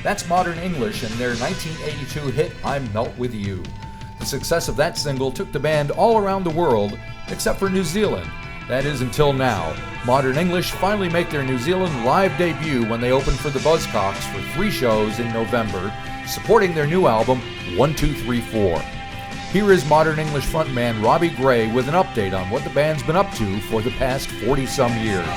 That's Modern English and their 1982 hit, I Melt With You. The success of that single took the band all around the world, except for New Zealand. That is until now. Modern English finally make their New Zealand live debut when they open for the Buzzcocks for 3 shows in November, supporting their new album, 1234. Here is Modern English frontman Robbie Grey with an update on what the band's been up to for the past 40-some years.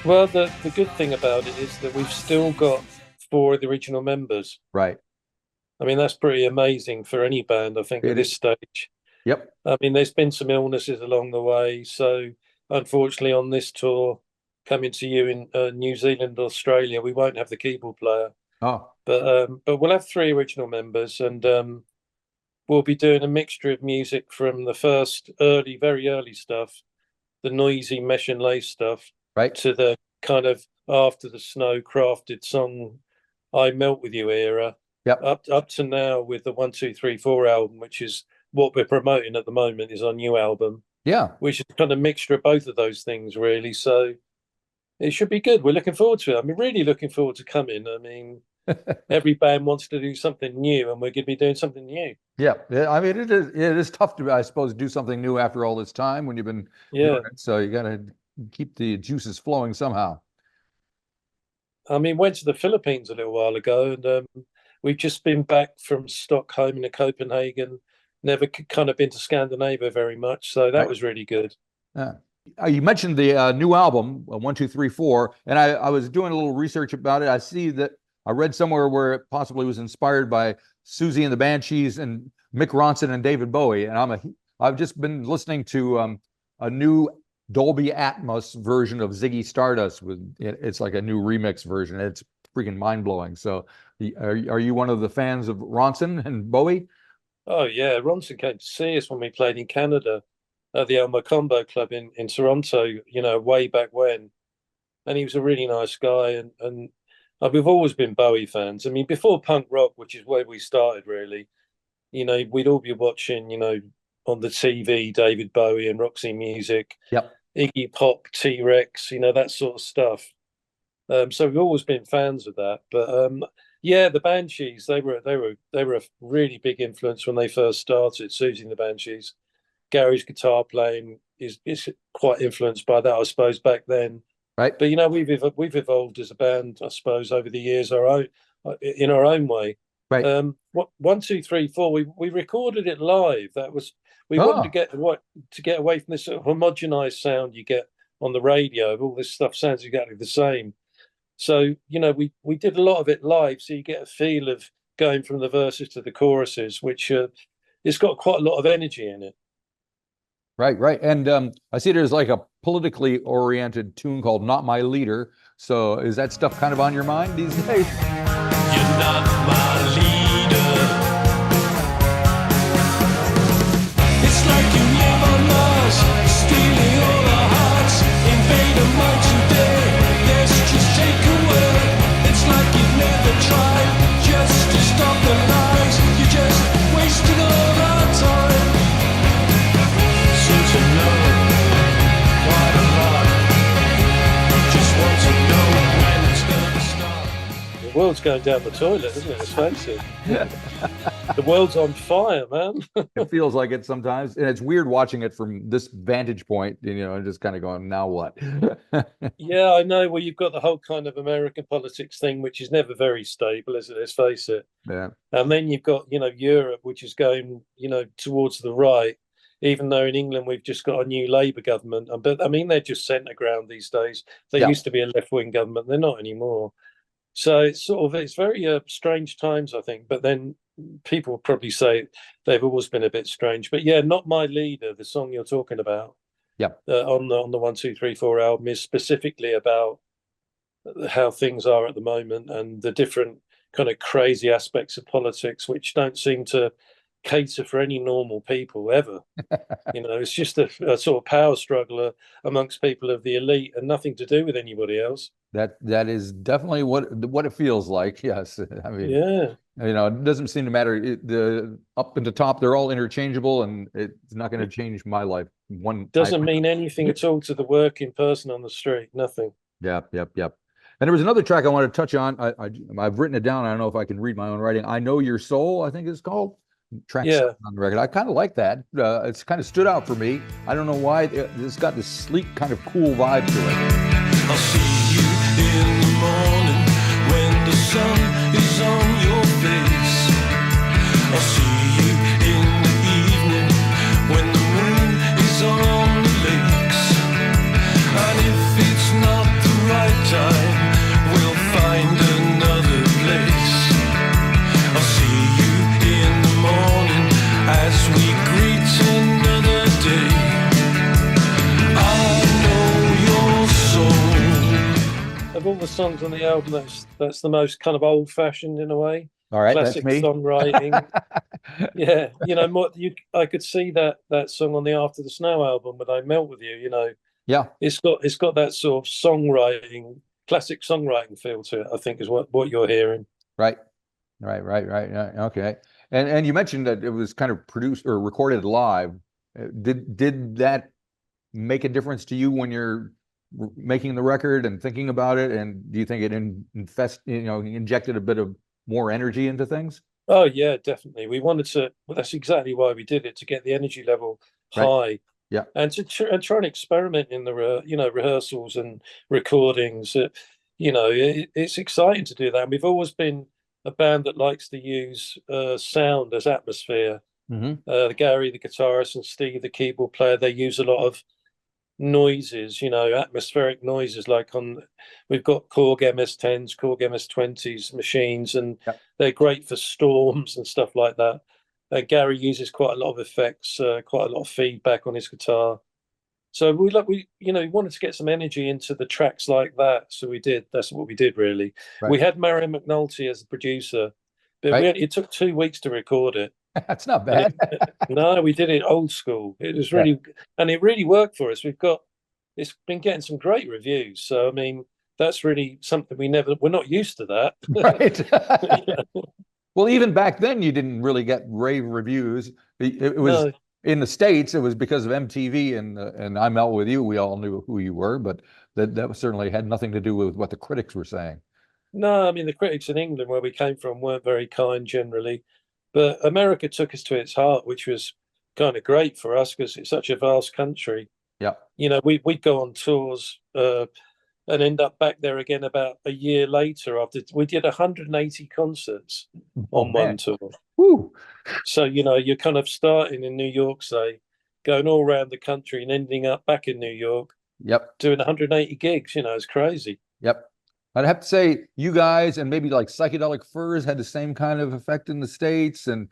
Well, the good thing about it is that we've still got 4 of the original members. Right. I mean, that's pretty amazing for any band, I think, at this stage. Yep. I mean, there's been some illnesses along the way. So, unfortunately, on this tour, coming to you in New Zealand, Australia, we won't have the keyboard player. Oh. But we'll have 3 original members, and we'll be doing a mixture of music from the first very early stuff, the noisy mesh and lace stuff, right, to the kind of After the Snow crafted song, I Melt With You era. Yep. Up to now with the 1234 album, which is what we're promoting at the moment, is our new album. Yeah. Which is kind of a mixture of both of those things, really. So it should be good. We're looking forward to it. I mean, really looking forward to coming. I mean, every band wants to do something new, and we're going to be doing something new. Yeah. I mean, it is tough to, I suppose, do something new after all this time when you've been doing it. So you got to keep the juices flowing somehow. I mean, went to the Philippines a little while ago, and we've just been back from Stockholm and Copenhagen. Never kind of been to Scandinavia very much, so that was really good. Yeah. You mentioned the new album, 1234, and I was doing a little research about it. I see that I read somewhere where it possibly was inspired by Susie and the Banshees and Mick Ronson and David Bowie. And I've just been listening to a new Dolby Atmos version of Ziggy Stardust. It's like a new remix version. It's freaking mind blowing. So, are you one of the fans of Ronson and Bowie? Oh yeah, Ronson came to see us when we played in Canada at the Elmer Combo Club in Toronto. You know, way back when, and he was a really nice guy. And we've always been Bowie fans. I mean, before punk rock, which is where we started, really. You know, we'd all be watching, you know, on the TV, David Bowie and Roxy Music. Yep. Iggy Pop, T-Rex, you know, that sort of stuff. So we've always been fans of that. But yeah, the Banshees, they were a really big influence when they first started. Susie and the Banshees, Gary's guitar playing is quite influenced by that, I suppose, back then. Right. But you know, we've evolved as a band, I suppose, over the years, in our own way. Right. 1234, we recorded it live. That was. We wanted to get away from this sort of homogenized sound you get on the radio. All this stuff sounds exactly the same. So, you know, we did a lot of it live, so you get a feel of going from the verses to the choruses, which it's got quite a lot of energy in it. Right. And I see there's like a politically oriented tune called Not My Leader. So is that stuff kind of on your mind these days? You're not my leader. Like you live on Mars, stealing all our hearts, invade a mind today. Yes, just take a word. It's like you've never tried just to stop the lies. You just wasted all our time. So to know quite a lot, just want to know when it's gonna stop. The world's going down the toilet, isn't it? Let's face it. The world's on fire, man. It feels like it sometimes, and it's weird watching it from this vantage point, you know, and just kind of going, now what? Yeah, I know. Well, you've got the whole kind of American politics thing, which is never very stable, is it? Let's face it. Yeah. And then you've got, you know, Europe, which is going, you know, towards the right, even though in England we've just got a new Labour government. But I mean, they're just centre ground these days. They used to be a left-wing government. They're not anymore. So it's very strange times, I think. But then people will probably say they've always been a bit strange. But yeah, Not My Leader, the song you're talking about, on the 1234 album, is specifically about how things are at the moment and the different kind of crazy aspects of politics, which don't seem to cater for any normal people ever. You know, it's just a sort of power struggle amongst people of the elite and nothing to do with anybody else. That is definitely what it feels like. Yes. I mean, You know, it doesn't seem to matter. The up and the top, they're all interchangeable, and it's not going to change my life. Doesn't mean anything at all to the working person on the street. Nothing. Yep. And there was another track I wanted to touch on. I've written it down. I don't know if I can read my own writing. I Know Your Soul, I think it's called. Track 7 on the record. I kind of like that. It's kind of stood out for me. I don't know why. It's got this sleek, kind of cool vibe to it. I'll see you in the morning when the sun is on your face. I'll see you in the evening when the moon is on the lakes. And if it's not the right time, we'll find another place. I'll see you in the morning as we greet another day. I know your soul. Of all the songs on the album, that's the most kind of old-fashioned in a way. All right, Classic that's me. songwriting. Yeah, you know, I could see that song on the After the Snow album, When I Melt With You. You know, Yeah, it's got that sort of songwriting, classic songwriting feel to it. I think is what you're hearing. right. Yeah, okay. And you mentioned that it was kind of produced or recorded live. Did that make a difference to you when you're making the record and thinking about it? And do you think it injected a bit of more energy into things? Oh yeah, definitely. We wanted to. Well, that's exactly why we did it, to get the energy level Right. high. Yeah. And to try and experiment in the rehearsals and recordings. It's exciting to do that. And we've always been a band that likes to use sound as atmosphere. Mm-hmm. Gary, the guitarist, and Steve, the keyboard player, they use a lot of noises, atmospheric noises. We've got Korg MS-10s, Korg MS-20s machines, and Yep. they're great for storms and stuff like that. Gary uses quite a lot of effects, quite a lot of feedback on his guitar. So we wanted to get some energy into the tracks like that. So we did. That's what we did, really. Right. We had Marion McNulty as the producer, but Right. it took 2 weeks to record it. That's not bad. No, we did it old school. It was really, and it really worked for us. It's been getting some great reviews. So, I mean, that's really something we're not used to that. Right. Well, even back then, you didn't really get rave reviews. It was No. in the States. It was because of MTV and I Melt With You. We all knew who you were, but that certainly had nothing to do with what the critics were saying. No, I mean, the critics in England, where we came from, weren't very kind generally. But America took us to its heart, which was kind of great for us because it's such a vast country. Yeah. We'd go on tours and end up back there again about a year later after we did 180 concerts on one tour. Woo. So, you're kind of starting in New York, say, going all around the country and ending up back in New York. Yep. Doing 180 gigs, it's crazy. Yep. I'd have to say you guys and maybe like Psychedelic Furs had the same kind of effect in the States, and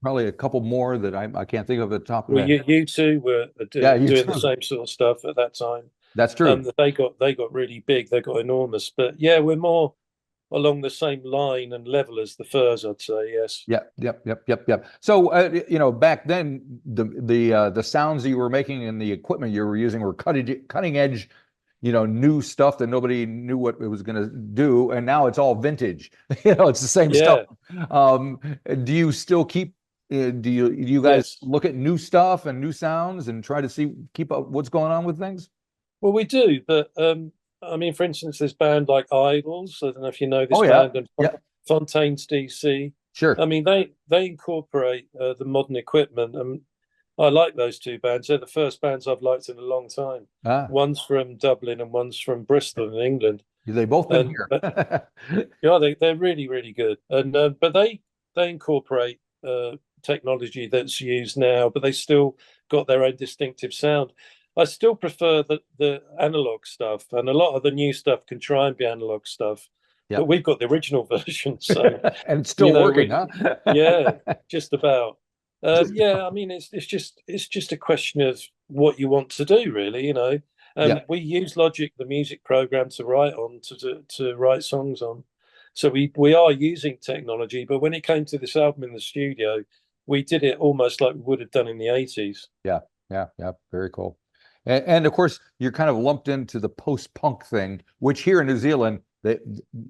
probably a couple more that I can't think of at the top of my head. You two were doing the same sort of stuff at that time. That's true. They got really big. They got enormous. But yeah, we're more along the same line and level as the Furs, I'd say. Yes. Yep. So back then the sounds that you were making and the equipment you were using were cutting edge, new stuff that nobody knew what it was going to do, and now it's all vintage. It's the same stuff. Do you still keep? Do you guys look at new stuff and new sounds and try to keep up what's going on with things? Well, we do, but I mean, for instance, this band like Idols. I don't know if you know this band, and Fontaine's DC. Sure. I mean, they incorporate the modern equipment, and I like those two bands. They're the first bands I've liked in a long time. One's from Dublin and one's from Bristol in England. They both been here. They're really, really good. And but they incorporate technology that's used now, but they still got their own distinctive sound. I still prefer the analog stuff, and a lot of the new stuff can try and be analog stuff. But we've got the original version, so and it's still working, huh? Yeah, just about. I mean, it's just a question of what you want to do, really. And we use Logic, the music program, to write on, to write songs on. So we are using technology, but when it came to this album in the studio, we did it almost like we would have done in the 80s. Yeah, very cool. And of course, you're kind of lumped into the post-punk thing, which here in New Zealand That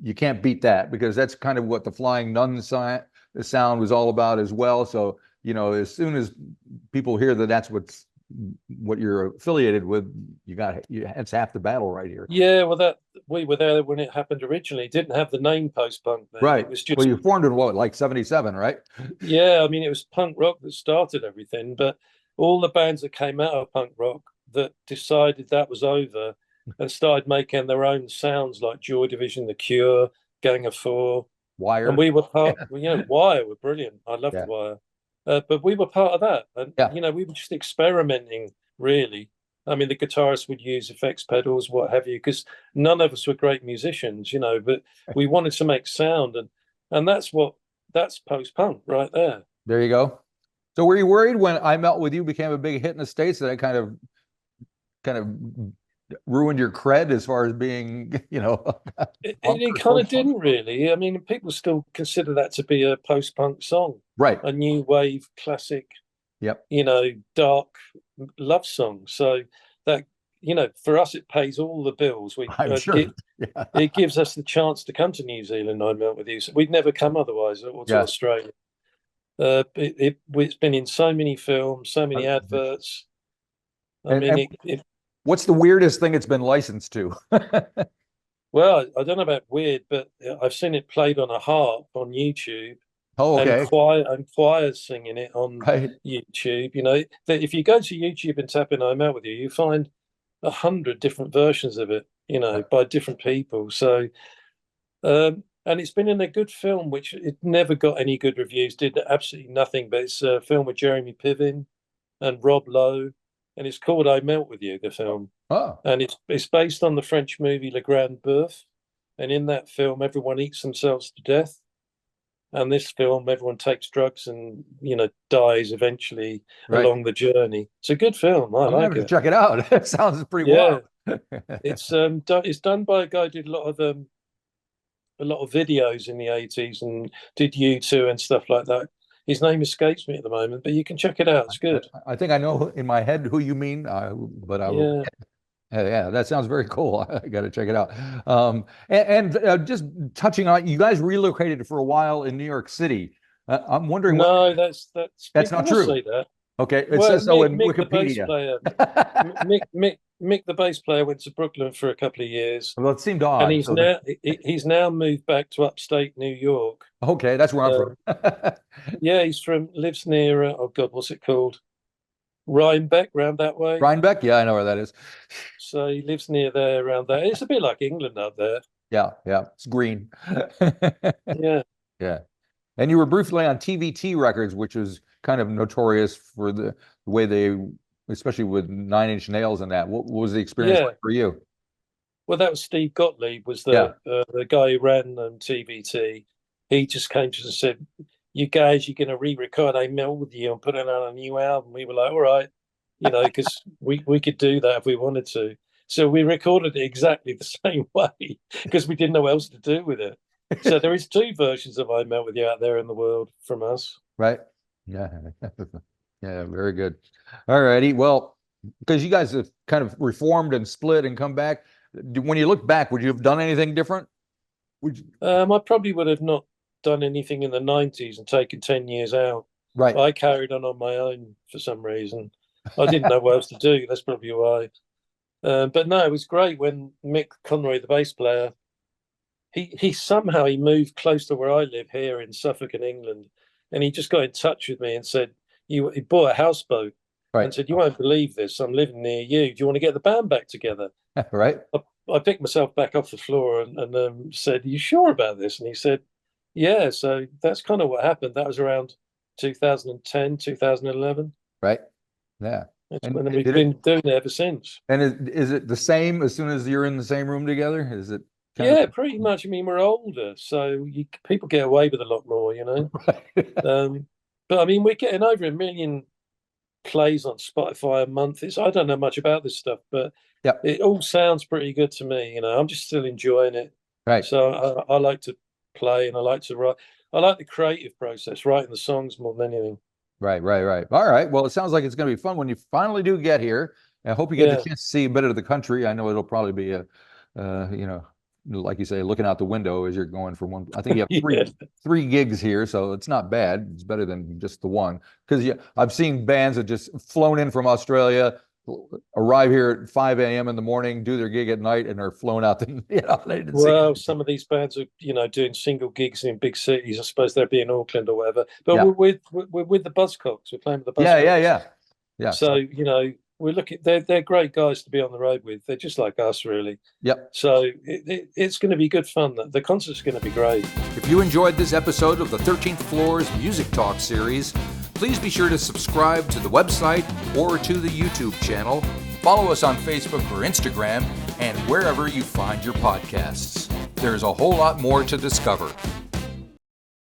you can't beat that, because that's kind of what the Flying Nun sound was all about as well. So, you know, as soon as people hear that that's what you're affiliated with, it's half the battle right here. Yeah, well, we were there when it happened originally. It didn't have the name post-punk then. Right. It was just, well, you formed in what, like 77, right? yeah, I mean, it was punk rock that started everything, but all the bands that came out of punk rock that decided that was over and started making their own sounds, like Joy Division, The Cure, Gang of Four. Wire. And we were part, Wire were brilliant. I loved Yeah. Wire. But we were part of that. And, Yeah. we were just experimenting, really. I mean, the guitarists would use effects pedals, what have you, because none of us were great musicians, but we wanted to make sound. And that's post-punk right there. There you go. So were you worried when I Melt With You became a big hit in the States that it kind of ruined your cred as far as being, It kind of didn't really. I mean, people still consider that to be a post-punk song, right? A new wave classic, Yep. dark love song. So that, for us, it pays all the bills. I'm sure. It gives us the chance to come to New Zealand. I Melt With You. So we'd never come otherwise, or to Australia. It's been in so many films, so many adverts. What's the weirdest thing it's been licensed to? Well, I don't know about weird, but I've seen it played on a harp on YouTube. Oh, okay. And choirs singing it on YouTube. That if you go to YouTube and tap in "I Melt With You," you find 100 different versions of it, by different people. So, and it's been in a good film, which it never got any good reviews, did absolutely nothing. But it's a film with Jeremy Piven and Rob Lowe, and it's called "I Melt With You," the film. Oh. And it's based on the French movie Le Grand Boeuf. And in that film, everyone eats themselves to death. And this film, everyone takes drugs and, dies eventually along the journey. It's a good film. I like it. Check it out. It sounds pretty wild. It's done by a guy who did a lot of videos in the 80s and did U2 and stuff like that. His name escapes me at the moment, but you can check it out. It's good. I think I know in my head who you mean, but I will. Yeah, that sounds very cool. I got to check it out. And just touching on, you guys relocated for a while in New York City. I'm wondering. No, that's not true. Say that. Okay, it says so in Mick, Wikipedia. Mick, the bass player, went to Brooklyn for a couple of years. Well, it seemed odd. And he's now moved back to upstate New York. Okay, that's where I'm from. Yeah, lives near. Oh God, what's it called? Rhinebeck, round that way. Rhinebeck, yeah, I know where that is. So he lives near there, around there. It's a bit like England up there. Yeah, it's green. Yeah. And you were briefly on TVT Records, which was kind of notorious for the way they, especially with Nine Inch Nails and that. What was the experience like for you? Well, that was Steve Gottlieb, was the guy who ran TVT. He just came to us and said, "You guys, you're going to re-record I Melt With You and put it on a new album." We were like, all right, because we could do that if we wanted to. So we recorded it exactly the same way because we didn't know what else to do with it. So there is 2 versions of I Melt With You out there in the world from us. Right. Yeah. Yeah, very good. All righty. Well, because you guys have kind of reformed and split and come back, when you look back, would you have done anything different? I probably would have not done anything in the 90s and taken 10 years out. Right. I carried on my own for some reason. I didn't know what else to do. That's probably why. But no, it was great when Mick Conroy, the bass player, he somehow moved close to where I live here in Suffolk in England, and he just got in touch with me and said, he bought a houseboat and said, "You won't believe this. I'm living near you. Do you want to get the band back together?" Right. I picked myself back off the floor and said, "Are you sure about this?" And he said, "Yeah." So that's kind of what happened. That was around 2010, 2011. Right. Yeah. And we've been doing it ever since. And is it the same as soon as you're in the same room together? Is it? Pretty much. I mean, we're older, so people get away with a lot more, Right. But I mean, we're getting over 1 million plays on Spotify a month. I don't know much about this stuff, but it all sounds pretty good to me. I'm just still enjoying it. Right. So I like to play and I like to write. I like the creative process, writing the songs more than anything. Right. All right. Well, it sounds like it's going to be fun when you finally do get here. I hope you get the chance to see a bit of the country. I know it'll probably be a like you say, looking out the window as you're going from one. I think you have Yeah. three gigs here, so it's not bad. It's better than just the one. Because I've seen bands that just flown in from Australia, arrive here at 5 a.m. in the morning, do their gig at night, and are flown out. They didn't see Well, anything. some of these bands are, doing single gigs in big cities. I suppose they'll be in Auckland or whatever. But Yeah. we're with the Buzzcocks. We're playing with the Buzzcocks. Yeah. So we're looking. They're great guys to be on the road with. They're just like us, really. Yep. So it's going to be good fun. The concert's going to be great. If you enjoyed this episode of the 13th Floor's Music Talk series, please be sure to subscribe to the website or to the YouTube channel. Follow us on Facebook or Instagram and wherever you find your podcasts. There's a whole lot more to discover.